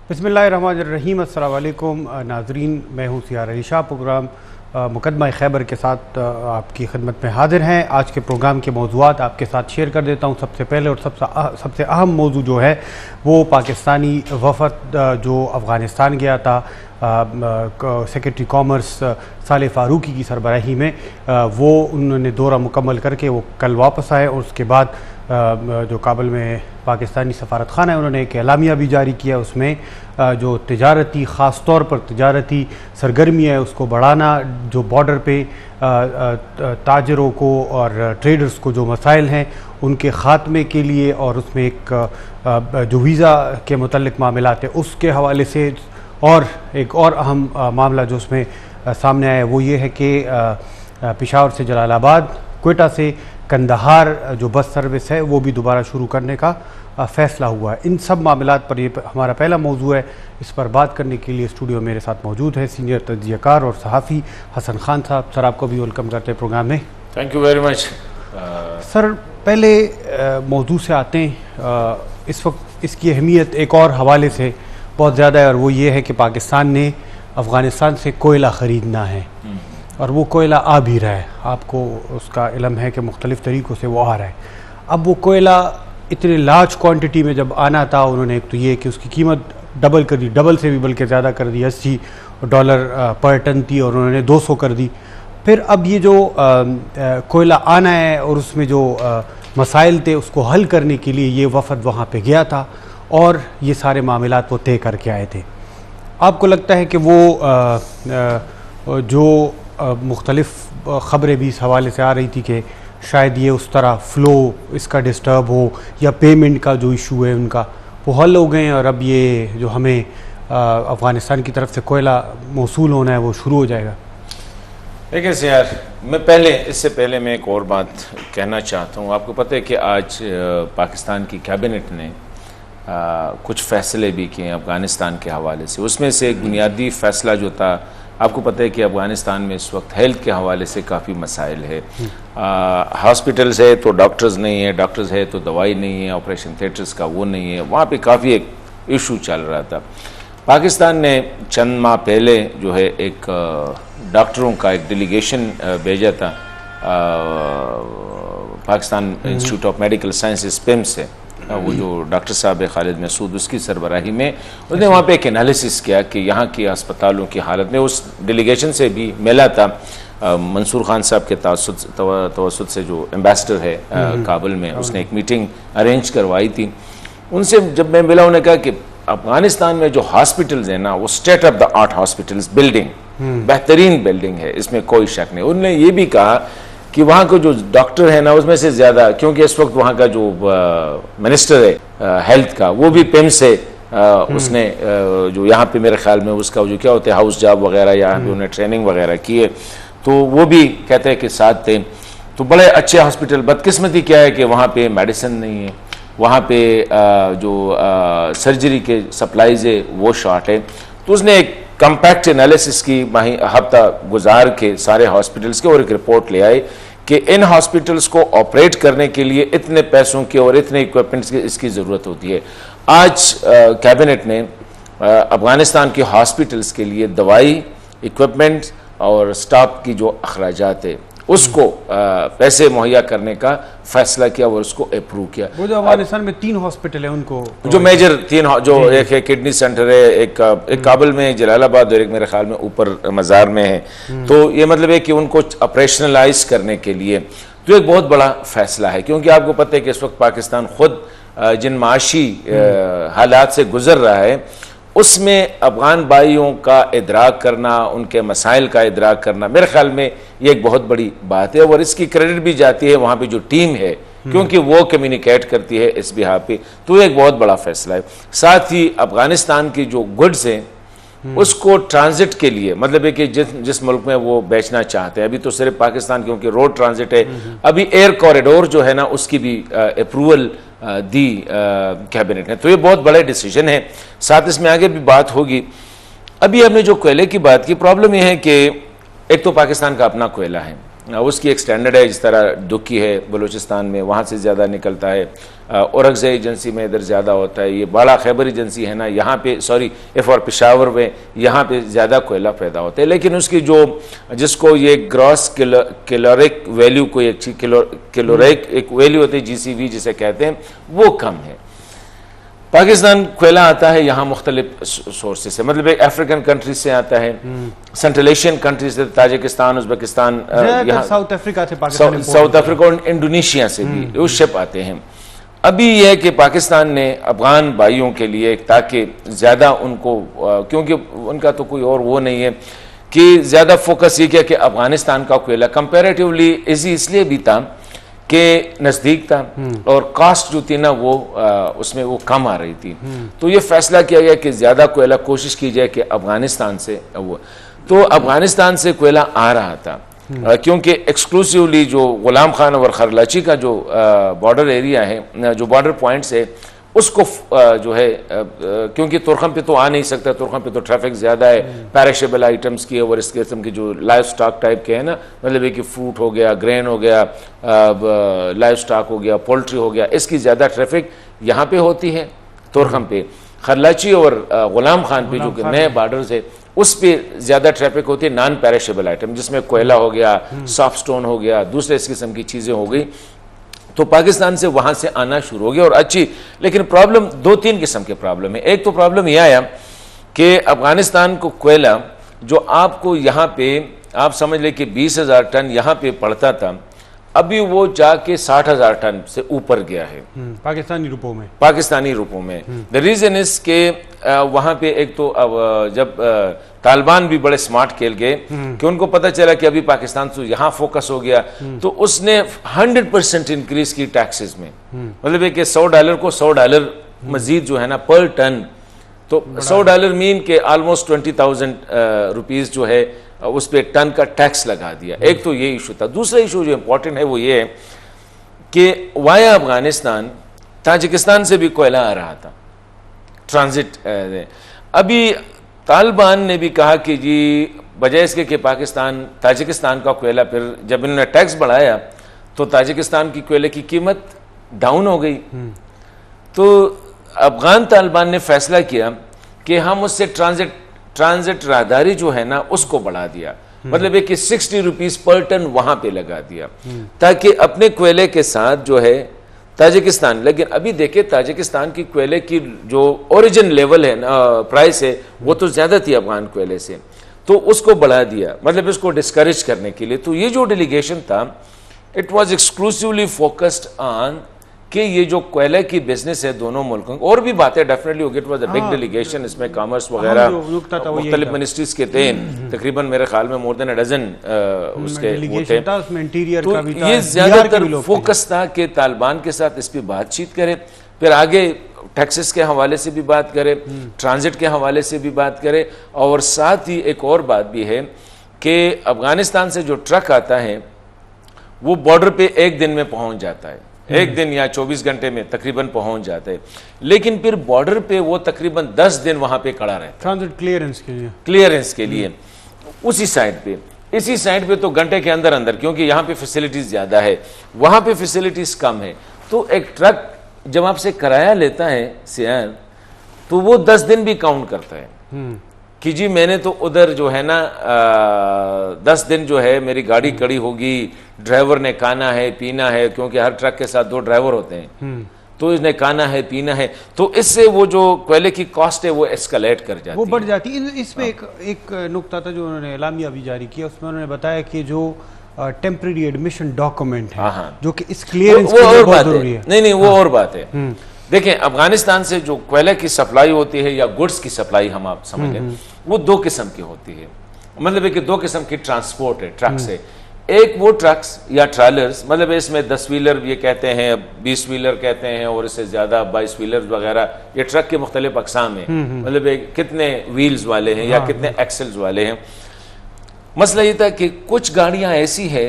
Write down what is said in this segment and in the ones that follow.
बिस्मिल्लाहिर्रहमानिर्रहीम। अस्सलाम वालेकुम नाज़रीन, मैं हूँ सियार अली शाह। प्रोग्राम मुकदमा खैबर के साथ आपकी खिदमत में हाजिर हैं। आज के प्रोग्राम के मौज़ूआत आपके साथ शेयर कर देता हूँ। सबसे पहले और सबसे अहम मौजू जो है वो पाकिस्तानी वफ़द जो अफ़गानिस्तान गया था सेक्रेटरी कॉमर्स साले फ़ारूकी की सरबराही में, वो उन्होंने दौरा मुकम्मल करके वो कल वापस आए और उसके बाद जो काबुल में पाकिस्तानी सफारत खाना है उन्होंने एक एलामिया भी जारी किया। उसमें जो तिजारती ख़ास तौर पर तिजारती सरगर्मी है उसको बढ़ाना, जो बॉर्डर पे ताजरों को और ट्रेडर्स को जो मसाइल हैं उनके ख़ात्मे के लिए, और उसमें एक जो वीज़ा के मुतल्लिक़ मामलात है उसके हवाले से, और एक और अहम मामला जो उसमें सामने आया वो ये है कि पेशावर से जलालाबाद, क्वेटा से कंदहार जो बस सर्विस है वो भी दोबारा शुरू करने का फ़ैसला हुआ है। इन सब मामलात पर ये हमारा पहला मौजू है। इस पर बात करने के लिए स्टूडियो मेरे साथ मौजूद है सीनियर तज्ज़ियाकार और सहाफ़ी हसन खान साहब। सर, आपको भी वेलकम करते हैं प्रोग्राम में। Thank you very much. Sir, पहले मौजू से आते हैं। इस वक्त इसकी अहमियत एक और हवाले से बहुत ज़्यादा है, और वो ये है कि पाकिस्तान ने अफ़गानिस्तान से कोयला ख़रीदना है और वो कोयला आ भी रहा है। आपको उसका इल्म है कि मुख्तलिफ़ तरीक़ों से वो आ रहा है। अब वो कोयला इतने लार्ज क्वांटिटी में जब आना था, उन्होंने एक तो ये कि उसकी कीमत डबल कर दी, डबल से भी बल्कि ज़्यादा कर दी। $80 पर टन थी और उन्होंने 200 कर दी। फिर अब ये जो कोयला आना है और उसमें जो मसाइल थे उसको हल करने के लिए ये वफ़द वहाँ पे गया था और ये सारे मामलात वो तय करके आए थे। आपको लगता है कि वो जो मुख्तलिफ़ ख़बरें भी इस हवाले से आ रही थी कि शायद ये उस तरह फ़्लो इसका डिस्टर्ब हो, या पेमेंट का जो इशू है उनका वो हल हो गए और अब ये जो हमें अफ़गानिस्तान की तरफ से कोयला मौसूल होना है वो शुरू हो जाएगा? देखिए यार, इससे पहले मैं एक और बात कहना चाहता हूँ। आपको पता है कि आज पाकिस्तान की कैबिनेट ने कुछ फ़ैसले भी किए अफ़गानिस्तान के हवाले से। उसमें से एक बुनियादी फ़ैसला जो था, आपको पता है कि अफ़गानिस्तान में इस वक्त हेल्थ के हवाले से काफ़ी मसाइल है। हॉस्पिटल्स है तो डॉक्टर्स नहीं है, डॉक्टर्स है तो दवाई नहीं है, ऑपरेशन थिएटर्स का वो नहीं है, वहाँ पे काफ़ी एक इशू चल रहा था। पाकिस्तान ने चंद माह पहले जो है एक डॉक्टरों का एक डेलीगेशन भेजा था Pakistan institute of medical sciences PIMS से, वो जो डॉक्टर साहब है खालिद मसूद, उसकी सरबराही में उसने वहाँ पे एक एनालिसिस किया कि यहाँ के अस्पतालों की हालत में। उस डेलीगेशन से भी मिला था मंसूर खान साहब के तवसुत से जो एम्बेसडर है काबुल में, उसने एक मीटिंग अरेंज करवाई थी। उनसे जब मैं मिला, उन्होंने कहा कि अफगानिस्तान में जो हॉस्पिटल्स हैं ना वो state of the art hospitals, building बेहतरीन बिल्डिंग है, इसमें कोई शक नहीं। उन्होंने ये भी कहा कि वहाँ को जो डॉक्टर है ना उसमें से ज़्यादा, क्योंकि इस वक्त वहाँ का जो मिनिस्टर है हेल्थ का वो भी पिम से उसने जो यहाँ पे मेरे ख्याल में उसका जो क्या होता है हाउस जॉब वगैरह, यहाँ पे उन्हें ट्रेनिंग वगैरह की है, तो वो भी कहते हैं कि साथ थे। तो बड़े अच्छे हॉस्पिटल। बदकिस्मती क्या है कि वहाँ पे मेडिसिन नहीं है, वहाँ पे जो सर्जरी के सप्लाईज है वो शॉर्ट है। तो उसने एक कम्पैक्ट एनालिसिस की हफ्ता गुजार के सारे हॉस्पिटल्स के, और एक रिपोर्ट ले आए कि इन हॉस्पिटल्स को ऑपरेट करने के लिए इतने पैसों की और इतने इक्विपमेंट्स की इसकी ज़रूरत होती है। आज कैबिनेट ने अफगानिस्तान के हॉस्पिटल्स के लिए दवाई, इक्विपमेंट्स और स्टाफ की जो अखराजात है उसको पैसे मुहैया करने का फैसला किया और उसको अप्रूव किया। वो जो अफगानिस्तान में 3 हॉस्पिटल है उनको, जो मेजर 3, जो एक है किडनी सेंटर है, एक काबुल में, जलालाबाद, और एक मेरे ख्याल में ऊपर मज़ार में है। तो ये मतलब है कि उनको ऑपरेशनलाइज करने के लिए तो एक बहुत बड़ा फैसला है, क्योंकि आपको पता है कि इस वक्त पाकिस्तान खुद जिन माशी हालात से गुजर रहा है उसमें अफगान भाइयों का इदराक करना, उनके मसाइल का इदराक करना, मेरे ख्याल में ये एक बहुत बड़ी बात है। और इसकी क्रेडिट भी जाती है वहाँ पे जो टीम है, क्योंकि वो कम्युनिकेट करती है इस बिहार पे। तो एक बहुत बड़ा फैसला है। साथ ही अफगानिस्तान की जो गुड्स हैं उसको ट्रांजिट के लिए, मतलब है कि जिस मुल्क में वो बेचना चाहते हैं, अभी तो सिर्फ पाकिस्तान क्योंकि रोड ट्रांजिट है, अभी एयर कॉरिडोर जो है ना उसकी भी अप्रूवल दी कैबिनेट ने। तो ये बहुत बड़े डिसीजन है। साथ इसमें आगे भी बात होगी। अभी हमने जो कोयले की बात की, प्रॉब्लम यह है कि एक तो पाकिस्तान का अपना कोयला है, उसकी एक स्टैंडर्ड है, जिस तरह दुक्की है बलूचिस्तान में, वहाँ से ज़्यादा निकलता है, औरंगज़ेब एजेंसी में इधर ज़्यादा होता है, ये बाड़ा खैबर एजेंसी है ना, यहाँ पे सॉरी और पेशावर में यहाँ पे ज़्यादा कोयला पैदा होता है। लेकिन उसकी जो जिसको ये ग्रॉस कैलोरिक वैल्यू, कोई एक चीज कैलोरिक एक वैल्यू होती है GCV जिसे कहते हैं, वो कम है। पाकिस्तान कोयला आता है यहाँ मुख्तलिफ सोर्सेज से, मतलब एक अफ्रीकन कंट्रीज से आता है, सेंट्रल एशियन कंट्रीज से, ताजिकिस्तान, उज्बेकिस्तान, साउथ अफ्रीका से, साउथ अफ्रीका और इंडोनेशिया से भी उस शिप आते हैं। अभी यह है कि पाकिस्तान ने अफगान भाइयों के लिए, ताकि ज़्यादा उनको, क्योंकि उनका तो कोई और वो नहीं है, कि ज़्यादा फोकस ये किया कि अफगानिस्तान का कोयला कंपैरेटिवली इजी इसलिए भी था कि नज़दीक था और कास्ट जो थी ना वो उसमें वो कम आ रही थी। तो ये फैसला किया गया कि ज़्यादा कोयला कोशिश की जाए कि अफगानिस्तान से वो, तो अफगानिस्तान से कोयला आ रहा था क्योंकि एक्सक्लूसिवली जो गुलाम खान और खरलाची का जो बॉर्डर एरिया है, जो बॉर्डर पॉइंट्स है, उसको जो है क्योंकि तुरखम पे तो आ नहीं सकता, तुरखम पे तो ट्रैफिक ज़्यादा है, पैरिशेबल आइटम्स की और इस किस्म की जो लाइफ स्टॉक टाइप के हैं ना, मतलब कि फ्रूट हो गया, ग्रेन हो गया, लाइफ स्टॉक हो गया, पोल्ट्री हो गया, इसकी ज़्यादा ट्रैफिक यहाँ पे होती है तुरखम पे। खरलाची और गुलाम खान पे जो नए बॉर्डर्स है उस पर ज़्यादा ट्रैफिक होती है नॉन पैरिशेबल आइटम, जिसमें कोयला हो गया, सॉफ्ट स्टोन हो गया, दूसरे इस किस्म की चीज़ें हो गई। तो पाकिस्तान से वहाँ से आना शुरू हो गया और अच्छी, लेकिन प्रॉब्लम 2-3 किस्म के प्रॉब्लम है। एक तो प्रॉब्लम यह आया कि अफगानिस्तान को कोयला जो आपको यहाँ पे आप समझ लें कि 20,000 टन यहाँ पे पड़ता था, अभी वो जाके 60,000 टन से ऊपर गया है पाकिस्तानी रुपयों में। द रीज़न इज के वहाँ पे एक तो जब तालिबान भी बड़े स्मार्ट खेल गए कि उनको पता चला कि अभी पाकिस्तान से यहाँ फोकस हो गया, तो उसने 100% इंक्रीज की टैक्सेस में, मतलब कि $100 को $100 मजीद जो है ना पर टन, तो $100 मीन के ऑलमोस्ट 20,000 रुपीज़ जो है उस पर टन का टैक्स लगा दिया। एक तो ये इशू था। दूसरा इशू जो इम्पोर्टेंट है वो ये है कि वाया अफगानिस्तान ताजिकिस्तान से भी कोयला आ रहा था ट्रांजिट। अभी तालिबान ने भी कहा कि जी बजाय इसके कि पाकिस्तान ताजिकिस्तान का कोयला, फिर जब इन्होंने टैक्स बढ़ाया तो ताजिकिस्तान की कोयले की कीमत डाउन हो गई। तो अफगान तालिबान ने फैसला किया कि हम उससे ट्रांजिट राहदारी जो है ना उसको बढ़ा दिया, मतलब है कि 60 रुपीज पर टन वहां पे लगा दिया, ताकि अपने कोयले के साथ जो है ताजिकिस्तान, लेकिन अभी देखे ताजिकिस्तान की कोयले की जो ओरिजिन लेवल है ना, प्राइस है, वो तो ज्यादा थी अफगान कोयले से, तो उसको बढ़ा दिया, मतलब इसको डिस्करेज करने के लिए। तो ये जो डेलीगेशन था, it was exclusively focused on कि ये जो कोयले की बिजनेस है दोनों मुल्कों, और भी बातें डेफिनेटली होगी, it was a big delegation, इसमें कॉमर्स वगैरह मुख्तलिफ मिनिस्ट्रीज के थे, तकरीबन मेरे ख्याल में मोर देन अ डजन उसके वो थे। तो ये ज्यादातर फोकस था कि तालिबान के साथ इस पर बातचीत करें, फिर आगे टैक्सेस के हवाले से भी बात करें, ट्रांजिट के हवाले से भी बात करें, और साथ ही एक और बात भी है कि अफगानिस्तान से जो ट्रक आता है वो बॉर्डर पे एक दिन में पहुंच जाता है, एक दिन या 24 घंटे में तकरीबन पहुंच जाते हैं, लेकिन फिर बॉर्डर पे वो तकरीबन 10 दिन वहां पे खड़ा रहता है ट्रांजिट क्लियरेंस के लिए उसी साइड पे। इसी साइड पे तो घंटे के अंदर अंदर, क्योंकि यहाँ पे फैसिलिटीज ज्यादा है, वहां पे फैसिलिटीज कम है, तो एक ट्रक जब आपसे किराया लेता है सियार, तो वो 10 दिन भी काउंट करता है कि जी मैंने तो उधर जो है ना 10 दिन जो है मेरी गाड़ी खड़ी होगी, ड्राइवर ने खाना है पीना है, क्योंकि हर ट्रक के साथ 2 ड्राइवर होते हैं, तो इसने खाना है पीना है, तो इससे वो जो कोयले की कॉस्ट है वो एस्केलेट कर जाती है, वो बढ़ जाती है। इसमें एक नुक्ता था जो उन्होंने एलामिया भी जारी किया, उसमें उन्होंने बताया कि जो टेम्परेरी एडमिशन डॉक्यूमेंट है, जो कि इस क्लियरेंस वो और बात है, नहीं वो और बात है। देखें, अफगानिस्तान से जो कोयले की सप्लाई होती है या गुड्स की सप्लाई हम आप समझ लें, वो 2 किस्म की होती है, मतलब है कि 2 किस्म की ट्रांसपोर्ट है, ट्रक्स है। एक वो ट्रक्स या ट्रैलर्स, मतलब इसमें 10 व्हीलर ये कहते हैं, 20 व्हीलर कहते हैं, और इससे ज्यादा 22 व्हीलर वगैरह, ये ट्रक के मुख्तलिफ अकसाम है, मतलब कितने व्हील्स वाले हैं या कितने एक्सेल्स वाले हैं। मसला ये था कि कुछ गाड़ियां ऐसी है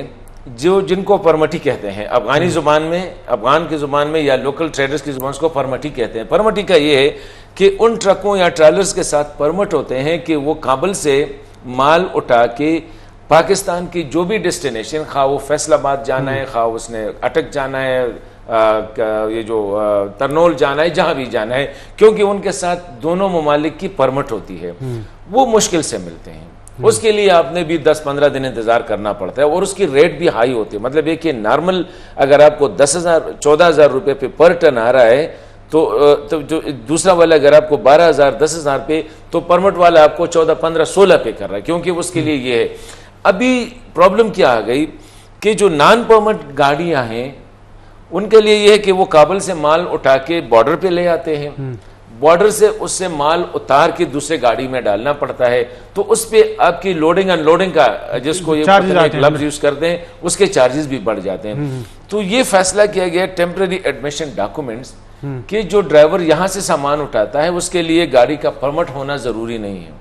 जो जिनको परमटी कहते हैं अफगानी जुबान में, अफगान की जुबान में या लोकल ट्रेडर्स की जुबान को परमटी कहते हैं। परमटी का ये है कि उन ट्रकों या ट्रैलर्स के साथ परमिट होते हैं कि वो काबुल से माल उठा के पाकिस्तान की जो भी डेस्टिनेशन, खा वो फैसलाबाद जाना है, खा उसने अटक जाना है, ये जो तरनोल जाना है, जहां भी जाना है, क्योंकि उनके साथ दोनों ममालिक की परमिट होती है, वो मुश्किल से मिलते हैं। उसके लिए आपने भी 10-15 दिन इंतजार करना पड़ता है और उसकी रेट भी हाई होती है। मतलब ये कि नॉर्मल अगर आपको 10,000-14,000 रुपये पे पर टन आ रहा है तो जो दूसरा वाला अगर आपको 12,000-10,000 पे, तो परमिट वाला आपको 14-15-16 पे कर रहा है, क्योंकि उसके लिए ये है। अभी प्रॉब्लम क्या आ गई कि जो नॉन परमिट गाड़ियां हैं उनके लिए ये है कि वो काबुल से माल उठा के बॉर्डर पे ले आते हैं, बॉर्डर से उससे माल उतार के दूसरे गाड़ी में डालना पड़ता है, तो उस पर आपकी लोडिंग अनलोडिंग का, जिसको ये लफ्ज यूज करते हैं, उसके चार्जेस भी बढ़ जाते हैं। तो ये फैसला किया गया टेम्पररी एडमिशन डॉक्यूमेंट्स कि जो ड्राइवर यहां से सामान उठाता है उसके लिए गाड़ी का परमिट होना जरूरी नहीं है।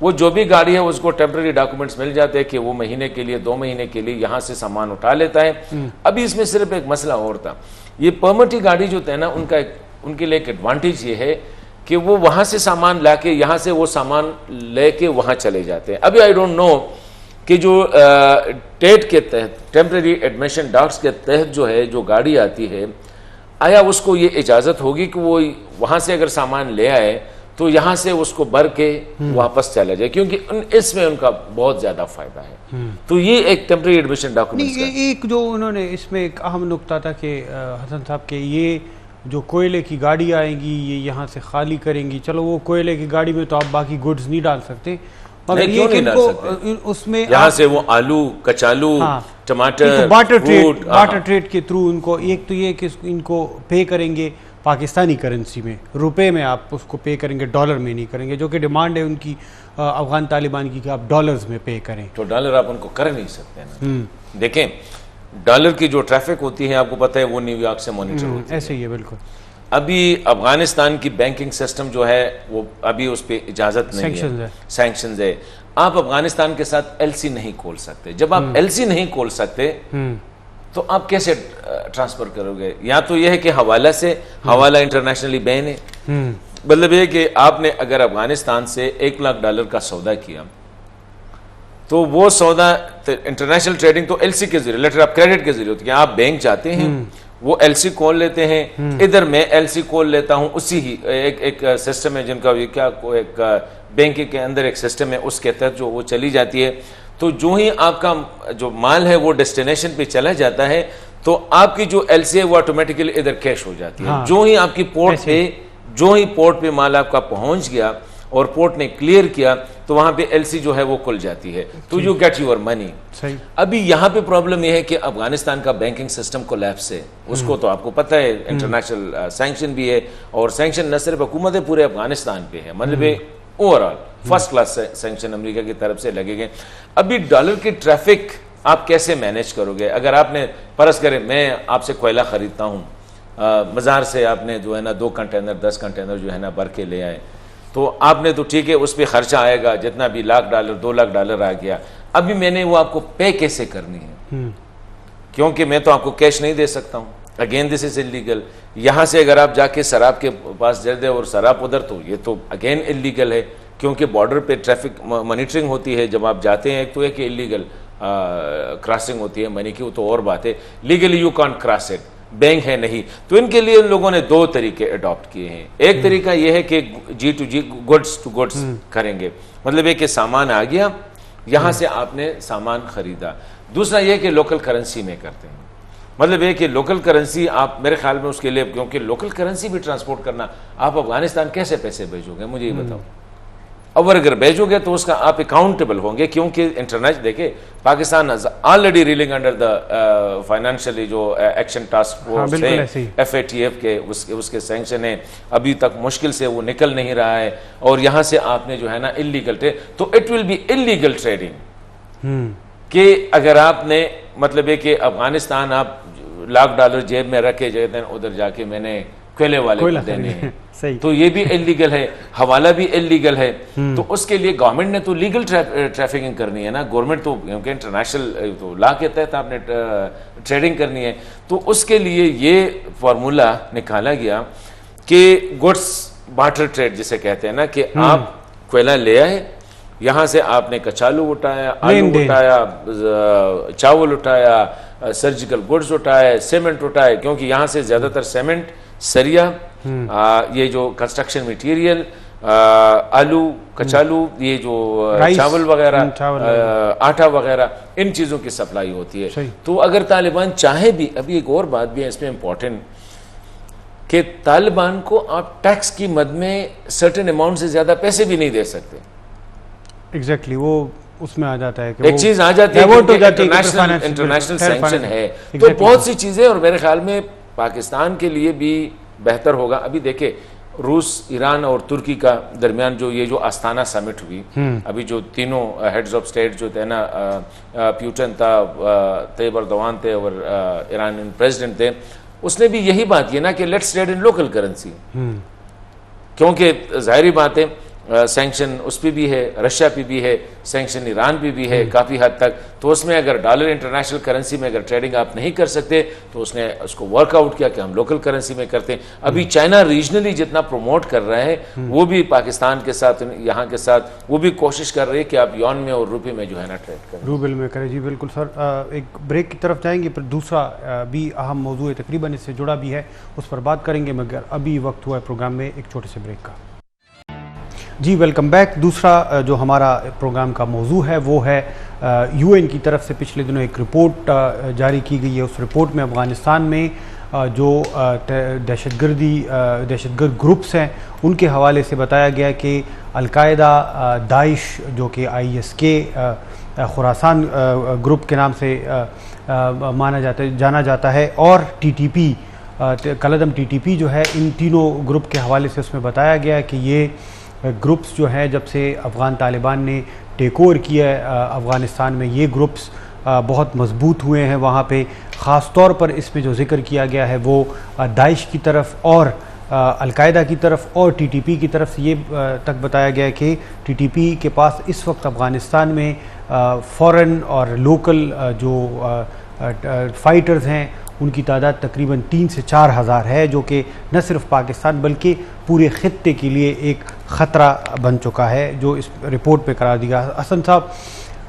वो जो भी गाड़ी है उसको टेम्पररी डॉक्यूमेंट्स मिल जाते हैं कि वो महीने के लिए 2 महीने के लिए यहां से सामान उठा लेता है। अभी इसमें सिर्फ एक मसला और था, ये परमिट गाड़ी जो है ना, उनके लिए एक एडवांटेज ये है कि वो वहां से सामान लाके यहां से वो सामान लेके वहां चले जाते हैं। अभी आई डोंट नो कि जो टेट के तहत, टेम्पररी एडमिशन डॉक्स के तहत जो है जो गाड़ी आती है, आया उसको ये इजाजत होगी कि वो वहां से अगर सामान ले आए तो यहां से उसको भर के वापस चला जाए, क्योंकि इसमें उनका बहुत ज्यादा फायदा है। तो ये एक टेम्पररी एडमिशन डॉक्यूमेंट। एक जो उन्होंने इसमें एक अहम नुकता था कि हसन साहब के ये जो कोयले की गाड़ी आएंगी ये यहाँ से खाली करेंगी, चलो वो कोयले की गाड़ी में तो आप बाकी गुड्स नहीं डाल सकते, मगर ये कि उसमें यहाँ से वो आलू, कचालू, टमाटर, बाटर ट्रेड के थ्रू उनको, एक तो ये कि इनको पे करेंगे पाकिस्तानी करेंसी में, रुपए में आप उसको पे करेंगे, डॉलर में नहीं करेंगे, जो कि डिमांड है उनकी अफगान तालिबान की कि आप डॉलर्स में पे करें। तो डॉलर आप उनको कर नहीं सकते ना। देखें, डॉलर की जो ट्रैफिक होती है आपको पता है वो न्यूयॉर्क से मॉनिटर होती है। ऐसे ही है बिल्कुल। अभी अफगानिस्तान की बैंकिंग सिस्टम जो है वो अभी उस पर इजाजत नहीं है, सैंक्शंस है। आप अफगानिस्तान के साथ एलसी नहीं खोल सकते। जब आप एलसी नहीं खोल सकते तो आप कैसे ट्रांसफर करोगे? या तो यह है कि हवाला से, हवाला इंटरनेशनली बैन है, मतलब यह कि आपने अगर अफगानिस्तान से $1 लाख का सौदा किया तो वो सौदा इंटरनेशनल ट्रेडिंग तो एलसी के जरिए, लेटर ऑफ क्रेडिट के जरिए होती है। आप बैंक जाते हैं, वो एलसी खोल लेते हैं, इधर मैं एलसी खोल लेता हूं, उसी ही एक सिस्टम है जिनका क्या एक बैंक के अंदर एक सिस्टम है, उसके तहत जो वो चली जाती है। तो जो ही आपका जो माल है वो डेस्टिनेशन पे चला जाता है तो आपकी जो एलसी है वो ऑटोमेटिकली इधर कैश हो जाती है। जो ही आपकी पोर्ट पे माल आपका पहुंच गया और पोर्ट ने क्लियर किया तो वहां पे एलसी जो है वो खुल जाती है, तो यू गेट योर मनी। अभी यहाँ पे प्रॉब्लम यह है कि अफगानिस्तान का बैंकिंग सिस्टम कोलैप्स है, उसको तो आपको पता है इंटरनेशनल सैंक्शन भी है, और सैंक्शन न सिर्फ हुकूमत पूरे अफगानिस्तान पे है, मतलब overall first class sanction America की तरफ से लगे गए। अभी डॉलर की ट्रैफिक आप कैसे मैनेज करोगे? अगर आपने फर्ज करें मैं आपसे कोयला खरीदता हूँ, बाजार से आपने जो है ना 2 कंटेनर 10 कंटेनर जो है ना भर के ले आए, तो आपने तो ठीक है उस पर खर्चा आएगा, जितना भी $1 $2 लाख आ गया। अभी मैंने वो आपको पे कैसे करनी है? क्योंकि मैं तो आपको कैश नहीं दे सकता हूँ। Again this is illegal. यहाँ से अगर आप जाके शराब के पास जल दे और शराब उधर, तो ये तो अगेन इलीगल है, क्योंकि बॉर्डर पे ट्रैफिक मॉनिटरिंग होती है जब आप जाते हैं। एक तो है कि इलीगल क्रॉसिंग होती है मनी की, वो तो और बात है, legally you can't cross it, bank है नहीं। तो इनके लिए इन लोगों ने 2 तरीके अडॉप्ट किए हैं। एक तरीका यह है कि G2G, गुड्स टू गुड्स करेंगे, मतलब एक सामान आ गया, यहां से आपने सामान खरीदा। दूसरा यह कि लोकल करेंसी में करते हैं, मतलब ये कि लोकल करेंसी आप, मेरे ख्याल में उसके लिए, क्योंकि लोकल करेंसी भी ट्रांसपोर्ट करना, आप अफगानिस्तान कैसे पैसे भेजोगे मुझे ये बताओ। और अगर भेजोगे तो उसका आप अकाउंटेबल होंगे, क्योंकि इंटरनेशनल देखे Pakistan already reeling under the financially जो एक्शन टास्क फोर्स है FATF के, उसके सैंक्शन है, अभी तक मुश्किल से वो निकल नहीं रहा है। और यहाँ से आपने जो है ना इलीगल ट्रेड, तो it will B illegal trading कि अगर आपने, मतलब है कि अफगानिस्तान आप $1 जेब में रखे जाते हैं, उधर जाके मैंने कोयले वाले को देने हैं, तो ये भी इलीगल है, हवाला भी इलीगल है। तो उसके लिए गवर्नमेंट ने तो लीगल ट्रैफिकिंग करनी है ना, गवर्नमेंट तो, क्योंकि इंटरनेशनल तो लॉ के तहत आपने ट्रेडिंग करनी है। तो उसके लिए ये फार्मूला निकाला गया कि गुड्स बार्टर ट्रेड जिसे कहते हैं ना, कि आप कोयला ले आए, यहाँ से आपने कचालू उठाया, आलू उठाया, चावल उठाया, सर्जिकल गुड्स उठाए, सीमेंट उठाए, क्योंकि यहाँ से ज़्यादातर सीमेंट, सरिया, ये जो कंस्ट्रक्शन मटेरियल, आलू, कचालू, ये जो चावल वगैरह, आटा वगैरह, इन चीज़ों की सप्लाई होती है। तो अगर तालिबान चाहे भी, अभी एक और बात भी है इसमें इम्पोर्टेंट, कि तालिबान को आप टैक्स की मद में सर्टेन अमाउंट से ज़्यादा पैसे भी नहीं दे सकते। एग्जैक्टली वो उसमें आ जाता है कि एक चीज आ जाती है इंटरनेशनल सैंक्शन है, तो बहुत सी चीजें, और मेरे ख्याल में पाकिस्तान के लिए भी बेहतर होगा। अभी देखे रूस, ईरान और तुर्की का दरमियान जो ये जो आस्ताना समिट हुई, अभी जो तीनों हेड्स ऑफ स्टेट जो थे ना, प्यूटन था, तैयब एर्दोगान थे और ईरानियन प्रेसिडेंट थे, उसने भी यही बात की ना कि let's trade in local currency, क्योंकि जाहिर बात है सैंक्शन उस पर भी है, रशिया पे भी है, सैंक्शन ईरान पे भी है काफ़ी हद तक। तो उसमें अगर डॉलर इंटरनेशनल करेंसी में अगर ट्रेडिंग आप नहीं कर सकते, तो उसने उसको वर्कआउट किया कि हम लोकल करेंसी में करते हैं। अभी चाइना रीजनली जितना प्रमोट कर रहा है, वो भी पाकिस्तान के साथ, यहाँ के साथ, वो भी कोशिश कर रहे हैं कि आप यॉन में और रुपये में जो है ना ट्रेड करें, रूबल में करें। जी बिल्कुल सर, एक ब्रेक की तरफ जाएंगे, पर दूसरा भी अहम मौजू है, तकरीबन इससे जुड़ा भी है, उस पर बात करेंगे, मगर अभी वक्त हुआ है प्रोग्राम में एक छोटे से ब्रेक का। जी वेलकम बैक। दूसरा जो हमारा प्रोग्राम का मौजू है वो है यूएन की तरफ से पिछले दिनों एक रिपोर्ट जारी की गई है। उस रिपोर्ट में अफ़गानिस्तान में जो दहशतगर्द ग्रुप्स हैं उनके हवाले से बताया गया कि अलकायदा, दाइश जो कि ISK खुरासान ग्रुप के नाम से जाना जाता है, और TTP कलदम TTP जो है, इन तीनों ग्रुप के हवाले से उसमें बताया गया है कि ये ग्रुप्स जो हैं जब से अफ़गान तालिबान ने टेक ओवर किया है अफ़गानिस्तान में, ये ग्रुप्स बहुत मजबूत हुए हैं वहाँ पे। ख़ास तौर पर इसमें जो जिक्र किया गया है वो दाइश की तरफ और अलकायदा की तरफ और TTP की तरफ से ये तक बताया गया है कि TTP के पास इस वक्त अफ़गानिस्तान में फ़ॉरेन और लोकल जो फ़ाइटर्स हैं उनकी तादाद तकरीबन 3 से 4 हज़ार है, जो कि न सिर्फ पाकिस्तान बल्कि पूरे ख़ित्ते के लिए एक ख़तरा बन चुका है, जो इस रिपोर्ट पे करार दिया। हसन साहब,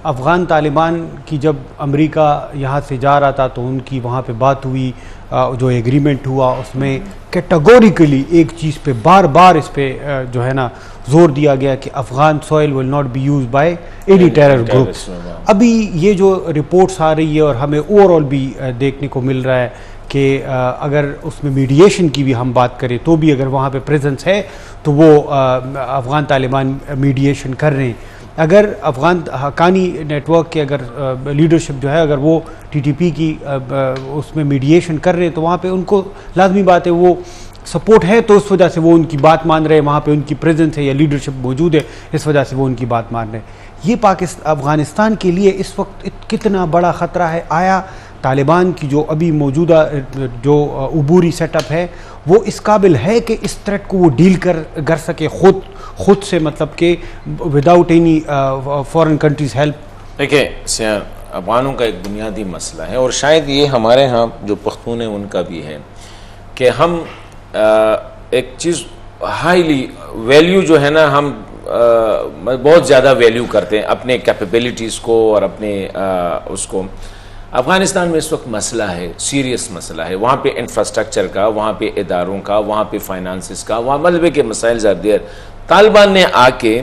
अफ़गान तालिबान की जब अमेरिका यहाँ से जा रहा था तो उनकी वहाँ पे बात हुई, जो एग्रीमेंट हुआ उसमें कैटेगोरिकली एक चीज़ पे बार बार इस पे जो है ना जोर दिया गया कि Afghan soil will not be used by any terror groups. अभी ये जो रिपोर्ट्स आ रही है और हमें ओवरऑल भी देखने को मिल रहा है कि अगर उसमें मीडिएशन की भी हम बात करें तो भी अगर वहाँ पे प्रेजेंस है तो वो अफ़गान तालिबान मीडिएशन कर रहे हैं। अगर अफ़गान हक्कानी नेटवर्क के अगर लीडरशिप जो है अगर वो TTP की उसमें मीडिएशन कर रहे हैं तो वहाँ पे उनको लाजमी बात है वो सपोर्ट है, तो उस वजह से वो उनकी बात मान रहे हैं, वहाँ पे उनकी प्रेजेंस है या लीडरशिप मौजूद है, इस वजह से वो उनकी बात मान रहे हैं। ये अफ़गानिस्तान के लिए इस वक्त कितना बड़ा ख़तरा है? आया तालिबान की जो अभी मौजूदा जो उबूरी सेटअप है वो इस काबिल है कि इस थ्रेट को वो डील कर सके खुद से, मतलब कि without any foreign countries help? देखिए, अफगानों का एक बुनियादी मसला है, और शायद ये हमारे यहाँ जो पख्तून हैं उनका भी है, कि हम एक चीज़ हाईली वैल्यू जो है ना, हम बहुत ज़्यादा वैल्यू करते हैं अपने कैपेबिलिटीज़ को और अपने उसको। अफ़गानिस्तान में इस वक्त मसला है, सीरियस मसला है, वहाँ पे इंफ्रास्ट्रक्चर का, वहाँ पे इदारों का, वहाँ पे फाइनेंसिस का, वहाँ मलबे के मसाइल आर देयर। तालिबान ने आके